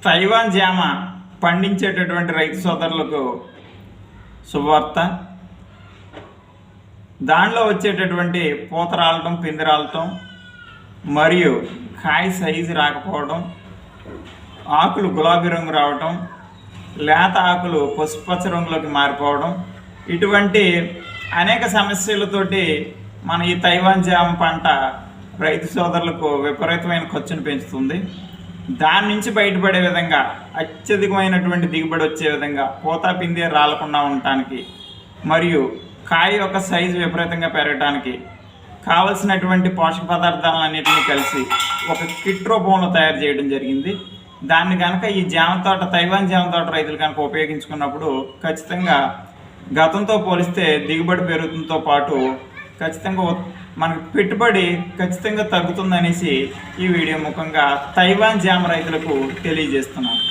Taiwan జామ పండించేటటువంటి రైతు సోదరులకు శుభవార్త. దానిలో వచ్చేటటువంటి పూత రాలటం, పిండి రాలటం మరియు కాయ సైజు రాకపోవడం, ఆకులు గులాబీ రంగు రావటం, లేత ఆకులు పసుపచ్చ రంగులోకి మారిపోవడం, ఇటువంటి అనేక సమస్యలతోటి మన ఈ తైవాన్ జామ పంట రైతు సోదరులకు విపరీతమైన ఖర్చును పెంచుతుంది. దాని నుంచి బయటపడే విధంగా, అత్యధికమైనటువంటి దిగుబడి వచ్చే విధంగా, పూత పిండి రాలకుండా ఉండటానికి మరియు కాయ యొక్క సైజు విపరీతంగా పెరగడానికి కావలసినటువంటి పోషక పదార్థాలన్నింటినీ కలిసి ఒక కిట్ రూపంలో తయారు చేయడం జరిగింది. దాన్ని కనుక ఈ జామ తోట, తైవాన్ జామ తోట రైతులు కనుక ఉపయోగించుకున్నప్పుడు ఖచ్చితంగా గతంతో పోలిస్తే దిగుబడి పెరుగుతుంతో పాటు ఖచ్చితంగా మనకు పెట్టుబడి ఖచ్చితంగా తగ్గుతుందనేసి ఈ వీడియో ముఖంగా తైవాన్ జామ రైతులకు తెలియజేస్తున్నాను.